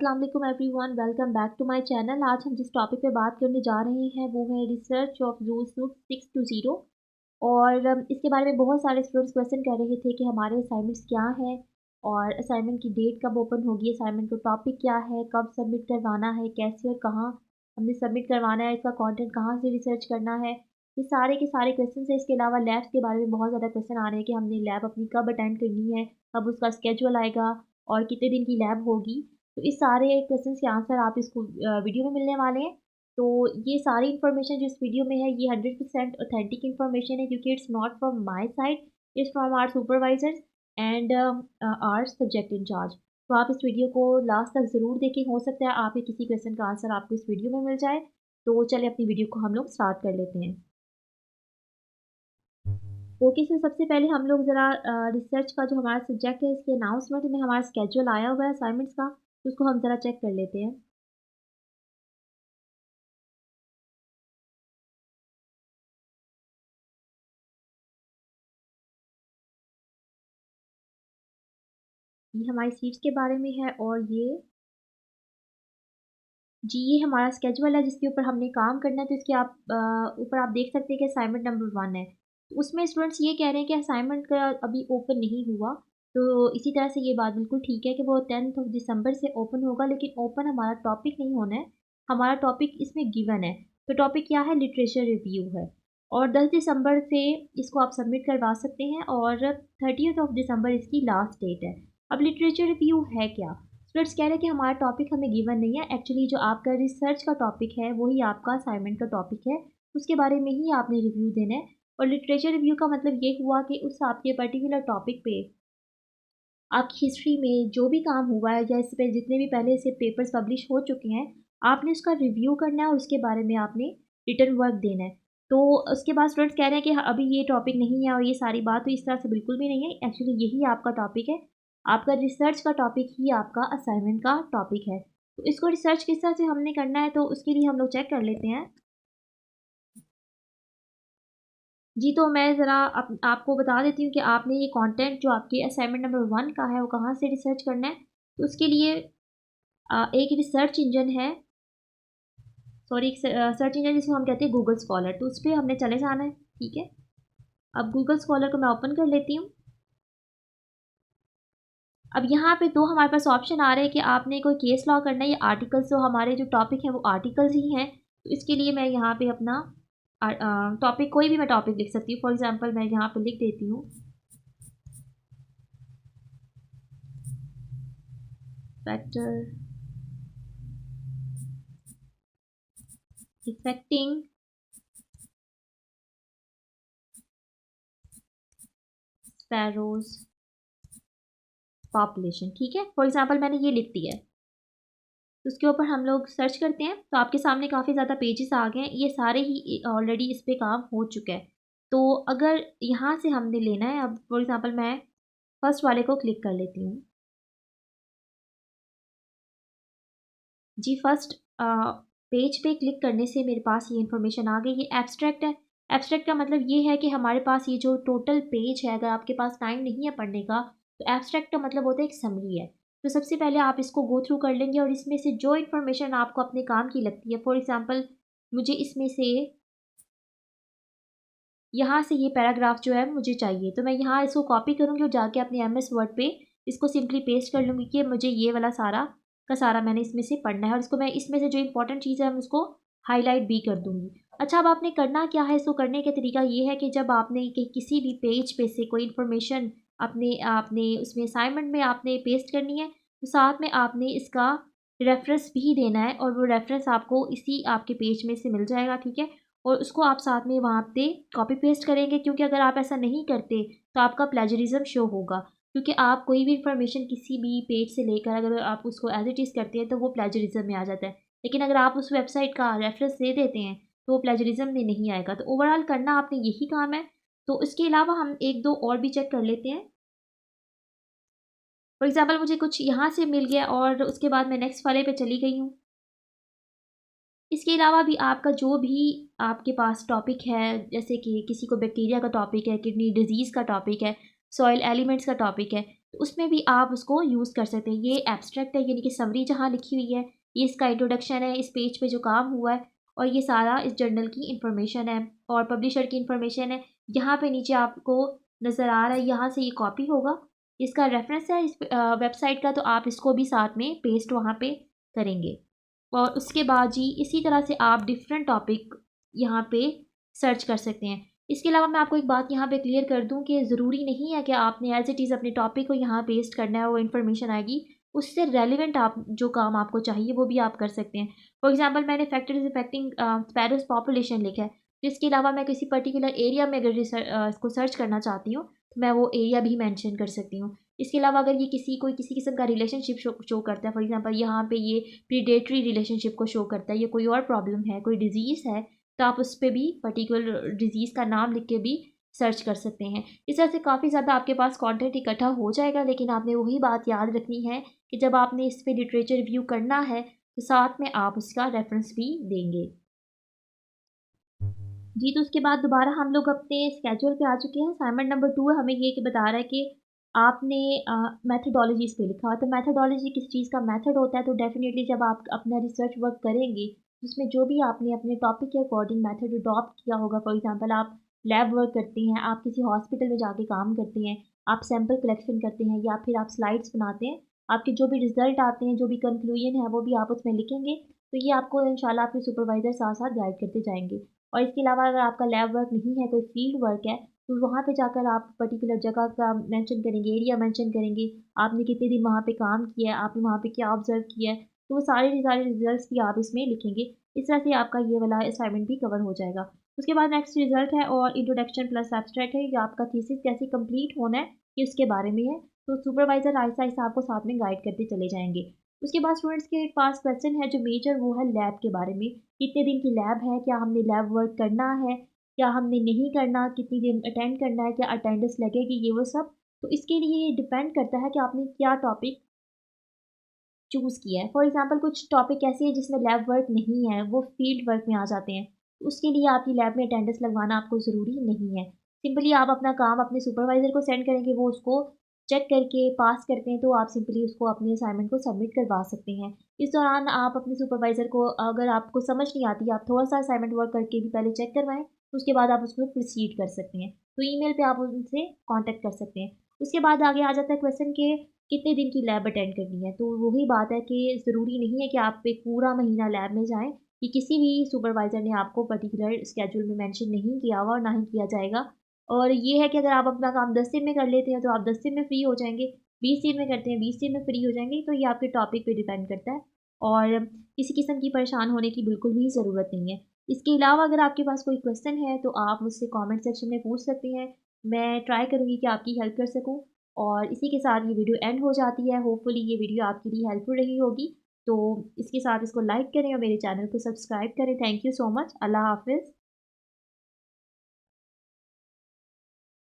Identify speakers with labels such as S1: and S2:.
S1: अस्सलाम वालेकुम everyone, welcome back to my channel. आज हम जिस टॉपिक पे बात करने जा रहे हैं वो है रिसर्च ऑफ रूल्स 620। और इसके बारे में बहुत सारे स्टूडेंट्स क्वेश्चन कर रहे थे कि हमारे असाइनमेंट्स क्या हैं और असाइनमेंट की डेट कब ओपन होगी, असाइनमेंट का टॉपिक क्या है, कब सबमिट करवाना है, कैसे और कहाँ हमने सबमिट करवाना है, इसका कंटेंट कहाँ से रिसर्च करना है। ये सारे के सारे क्वेश्चन है। इसके अलावा लैब्स के बारे में बहुत ज़्यादा क्वेश्चन आ रहे हैं कि हमने लैब अपनी कब अटेंड करनी है, कब उसका स्केड्यूल आएगा और कितने दिन की लैब होगी। तो इस सारे क्वेश्चंस के आंसर आप इसको वीडियो में मिलने वाले हैं। तो ये सारी इन्फॉर्मेशन जो इस वीडियो में है ये 100% ऑथेंटिक इन्फॉर्मेशन है, क्योंकि it's not from my side, it's from our supervisors and our subject incharge. तो आप इस वीडियो को लास्ट तक ज़रूर देखें, हो सकता है आपके किसी क्वेश्चन का आंसर आपको इस वीडियो में मिल जाए। तो चलिए अपनी वीडियो को हम लोग स्टार्ट कर लेते हैं। ओके, सो सबसे पहले हम लोग ज़रा रिसर्च का जो हमारा सब्जेक्ट है इसके अनाउंसमेंट में हमारा स्केड्यूल आया हुआ है असाइनमेंट्स का, तो उसको हम ज़रा चेक कर लेते हैं। ये हमारी सीट्स के बारे में है और ये हमारा स्केड्यूल है जिसके ऊपर हमने काम करना है। तो इसके आप ऊपर आप देख सकते हैं कि असाइनमेंट नंबर 1 है। तो उसमें स्टूडेंट्स ये कह रहे हैं कि असाइनमेंट का अभी ओपन नहीं हुआ। तो इसी तरह से ये बात बिल्कुल ठीक है कि वो 10th ऑफ दिसंबर से ओपन होगा, लेकिन ओपन हमारा टॉपिक नहीं होना है। हमारा टॉपिक इसमें गिवन है। तो टॉपिक क्या है? लिटरेचर रिव्यू है। और 10 दिसंबर से इसको आप सबमिट करवा सकते हैं और 30th ऑफ दिसंबर इसकी लास्ट डेट है। अब लिटरेचर रिव्यू है क्या? स्टूडेंट्स कह रहे हैं कि हमारा टॉपिक हमें गिवन नहीं है। एक्चुअली जो आपका रिसर्च का टॉपिक है वही आपका असाइनमेंट का टॉपिक है, उसके बारे में ही आपने रिव्यू देना है। और लिटरेचर रिव्यू का मतलब ये हुआ कि उस आपके पर्टिकुलर टॉपिक पे आपकी हिस्ट्री में जो भी काम हुआ है या इससे पहले जितने भी पहले से पेपर्स पब्लिश हो चुके हैं, आपने उसका रिव्यू करना है और उसके बारे में आपने रिटर्न वर्क देना है। तो उसके बाद स्टूडेंट्स कह रहे हैं कि अभी ये टॉपिक नहीं है और ये सारी बात तो इस तरह से बिल्कुल भी नहीं है। एक्चुअली यही आपका टॉपिक है। आपका रिसर्च का टॉपिक ही आपका असाइनमेंट का टॉपिक है। तो इसको रिसर्च किस तरह से हमने करना है तो उसके लिए हम लोग चेक कर लेते हैं। जी, तो मैं ज़रा आपको बता देती हूँ कि आपने ये कंटेंट जो आपके असाइनमेंट नंबर 1 का है वो कहाँ से रिसर्च करना है। तो उसके लिए एक रिसर्च इंजन है, सॉरी एक सर्च इंजन जिसको हम कहते हैं गूगल स्कॉलर, तो उस पर हमने चले जाना है। ठीक है, अब गूगल स्कॉलर को मैं ओपन कर लेती हूँ। अब यहाँ पे दो हमारे पास ऑप्शन आ रहे हैं कि आपने कोई केस लॉ करना है या आर्टिकल्स। तो हमारे जो टॉपिक है वो आर्टिकल्स ही हैं। तो इसके लिए मैं यहाँ पे अपना टॉपिक, कोई भी मैं टॉपिक लिख सकती हूँ। फॉर एग्जांपल मैं यहाँ पे लिख देती हूँ फैक्टर इफेक्टिंग स्पैरोज पॉपुलेशन। ठीक है, फॉर एग्जांपल मैंने ये लिख दिया है। तो उसके ऊपर हम लोग सर्च करते हैं तो आपके सामने काफ़ी ज़्यादा पेजेस आ गए हैं। ये सारे ही ऑलरेडी इस पे काम हो चुका है। तो अगर यहाँ से हमने लेना है, अब फॉर एग्जांपल मैं फर्स्ट वाले को क्लिक कर लेती हूँ। जी, फर्स्ट पेज पे क्लिक करने से मेरे पास ये इन्फॉर्मेशन आ गई। ये एब्स्ट्रैक्ट है। एब्स्ट्रैक्ट का मतलब ये है कि हमारे पास ये जो टोटल पेज है, अगर आपके पास टाइम नहीं है पढ़ने का, तो एब्स्ट्रैक्ट का मतलब होता है एक समरी है। तो सबसे पहले आप इसको गो थ्रू कर लेंगे और इसमें से जो इन्फॉर्मेशन आपको अपने काम की लगती है, फॉर एग्जांपल मुझे इसमें से यहाँ से ये पैराग्राफ जो है मुझे चाहिए, तो मैं यहाँ इसको कॉपी करूँगी और जाके अपने एमएस वर्ड पे इसको सिंपली पेस्ट कर लूँगी कि मुझे ये वाला सारा का सारा मैंने इसमें से पढ़ना है और इसको मैं इसमें से जो इंपॉर्टेंट चीज़ है मैं उसको हाईलाइट भी कर दूँगी। अच्छा, अब आपने करना क्या है? इसको करने का तरीका ये है कि जब आपने किसी भी पेज पे से कोई इन्फॉर्मेशन अपने आपने उसमें असाइनमेंट में आपने पेस्ट करनी है, तो साथ में आपने इसका रेफरेंस भी देना है और वो रेफरेंस आपको इसी आपके पेज में से मिल जाएगा। ठीक है, और उसको आप साथ में वहाँ पे कॉपी पेस्ट करेंगे, क्योंकि अगर आप ऐसा नहीं करते तो आपका प्लेजरिज्म शो होगा। क्योंकि आप कोई भी इंफॉर्मेशन किसी भी पेज से लेकर अगर आप उसको एज इट इज़ करते हैं तो वो प्लेजरिज्म में आ जाता है, लेकिन अगर आप उस वेबसाइट का रेफरेंस दे देते हैं तो वो प्लेजरिज्म में नहीं आएगा। तो ओवरऑल करना आपने यही काम है। तो इसके अलावा हम एक दो और भी चेक कर लेते हैं। फॉर एग्जाम्पल मुझे कुछ यहाँ से मिल गया और उसके बाद मैं नेक्स्ट वाले पे चली गई हूँ। इसके अलावा भी आपका जो भी आपके पास टॉपिक है, जैसे कि किसी को बैक्टीरिया का टॉपिक है, किडनी डिजीज़ का टॉपिक है, सॉइल एलिमेंट्स का टॉपिक है, तो उसमें भी आप उसको यूज़ कर सकते हैं। ये एब्स्ट्रैक्ट है, यानी कि समरी जहाँ लिखी हुई है, ये इसका इंट्रोडक्शन है, इस पेज पे जो काम हुआ है, और ये सारा इस जर्नल की इन्फॉर्मेशन है और पब्लिशर की इन्फॉर्मेशन है। यहाँ पे नीचे आपको नज़र आ रहा है, यहाँ से ये कॉपी होगा, इसका रेफ़रेंस है इस वेबसाइट का, तो आप इसको भी साथ में पेस्ट वहाँ पे करेंगे। और उसके बाद जी इसी तरह से आप डिफरेंट टॉपिक यहाँ पे सर्च कर सकते हैं। इसके अलावा मैं आपको एक बात यहाँ पे क्लियर कर दूँ कि ज़रूरी नहीं है कि आपने एज़ इट इज़ अपने टॉपिक को यहाँ पेस्ट करना है, वो इन्फॉर्मेशन आएगी। उससे रेलेवेंट आप जो काम आपको चाहिए वो भी आप कर सकते हैं। फॉर एग्ज़ाम्पल मैंने फैक्टर्स अफेक्टिंग स्पैरोज़ पॉपुलेशन लिखा है। तो इसके अलावा मैं किसी पर्टिकुलर एरिया में अगर इसको सर्च करना चाहती हूँ, तो मैं वो एरिया भी मेंशन कर सकती हूँ। इसके अलावा अगर ये किसी किस्म का रिलेशनशिप शो करता है, फॉर एग्ज़ाम्पल यहाँ पे ये प्रीडेटरी रिलेशनशिप को शो करता है, या कोई और प्रॉब्लम है, कोई डिज़ीज़ है, तो आप उस पे भी पर्टिकुलर डिज़ीज़ का नाम लिख के भी सर्च कर सकते हैं। इस तरह से काफ़ी ज़्यादा आपके पास कंटेंट इकट्ठा हो जाएगा, लेकिन आपने वही बात याद रखनी है कि जब आपने इस पे लिटरेचर रिव्यू करना है, तो साथ में आप उसका रेफ़रेंस भी देंगे। जी, तो उसके बाद दोबारा हम लोग अपने स्केड्यूल पे आ चुके हैं। असाइनमेंट नंबर 2 हमें ये कि बता रहा है कि आपने मेथोडोलॉजीज़ पे लिखा हुआ है। तो मेथोडोलॉजी किस चीज़ का मेथड होता है, तो डेफ़िनिटली जब आप अपना रिसर्च वर्क करेंगे, उसमें जो भी आपने अपने टॉपिक के अकॉर्डिंग मेथड अडॉप्ट किया होगा, फॉर एग्ज़ाम्पल आप लैब वर्क करते हैं, आप किसी हॉस्पिटल में जाके काम करते हैं, आप सैंपल कलेक्शन करते हैं, या फिर आप स्लाइड्स बनाते हैं, आपके जो भी रिज़ल्ट आते हैं, जो भी कंक्लूजन है, वो भी आप उसमें लिखेंगे। तो ये आपको इंशाल्लाह आपके सुपरवाइज़र साथ-साथ गाइड करते जाएँगे। और इसके अलावा अगर आपका लैब वर्क नहीं है, कोई फील्ड वर्क है, तो वहाँ पे जाकर आप पर्टिकुलर जगह का मेंशन करेंगे, एरिया मेंशन करेंगे, आपने कितने दिन वहाँ पे काम किया है, आपने वहाँ पे क्या ऑब्ज़र्व किया है, तो वो सारे के सारे रिज़ल्ट्स भी आप इसमें लिखेंगे। इस तरह से आपका ये वाला असाइनमेंट भी कवर हो जाएगा। उसके बाद नेक्स्ट रिज़ल्ट है और इंट्रोडक्शन प्लस एब्स्ट्रैक्ट है, ये आपका थीसिस कैसे कंप्लीट होना है, ये उसके बारे में है। तो सुपरवाइज़र आहिस्ता-आहिस्ता आपको साथ में गाइड करते चले जाएँगे। उसके बाद स्टूडेंट्स के पास क्वेश्चन है जो मेजर, वो है लैब के बारे में। कितने दिन की लैब है, क्या हमने लैब वर्क करना है, क्या हमने नहीं करना, कितनी दिन अटेंड करना है, क्या अटेंडेंस लगेगी, ये वो सब। तो इसके लिए ये डिपेंड करता है कि आपने क्या टॉपिक चूज़ किया है। फॉर एग्ज़ाम्पल कुछ टॉपिक ऐसे हैं जिसमें लैब वर्क नहीं है, वो फील्ड वर्क में आ जाते हैं। तो उसके लिए आपकी लैब में अटेंडेंस लगवाना आपको ज़रूरी नहीं है। सिंपली आप अपना काम अपने सुपरवाइज़र को सेंड करेंगे, वो उसको चेक करके पास करते हैं, तो आप सिंपली उसको अपने असाइनमेंट को सबमिट करवा सकते हैं। इस दौरान आप अपने सुपरवाइज़र को, अगर आपको समझ नहीं आती, आप थोड़ा-सा असाइनमेंट वर्क करके भी पहले चेक करवाएँ, उसके बाद आप उसको प्रोसीड कर सकते हैं। तो ईमेल पे आप उनसे कॉन्टैक्ट कर सकते हैं। उसके बाद आगे आ जाता है क्वेश्चन के कितने दिन की लैब अटेंड करनी है। तो वही बात है कि ज़रूरी नहीं है कि आप एक पूरा महीना लैब में जाएँ, कि किसी भी सुपरवाइज़र ने आपको पर्टिकुलर शेड्यूल में मेंशन नहीं किया हुआ और ना ही किया जाएगा। और ये है कि अगर आप अपना काम 10 दिन में कर लेते हैं, तो आप 10 दिन में फ्री हो जाएँगे, 20 दिन में करते हैं, 20 दिन में फ्री हो जाएँगे, तो ये आपके टॉपिक पे डिपेंड करता है और किसी किस्म की परेशान होने की बिल्कुल भी ज़रूरत नहीं है। इसके अलावा अगर आपके पास कोई क्वेश्चन है, तो आप मुझसे कमेंट सेक्शन में पूछ सकते हैं। मैं ट्राई करूँगी कि आपकी हेल्प कर सकूँ। और इसी के साथ ये वीडियो एंड हो जाती है। होपफुली ये वीडियो आपके लिए हेल्पफुल रही होगी। तो इसके साथ इसको लाइक करें और मेरे चैनल को सब्सक्राइब करें। Thank you so much. अल्लाह हाफ़िज़।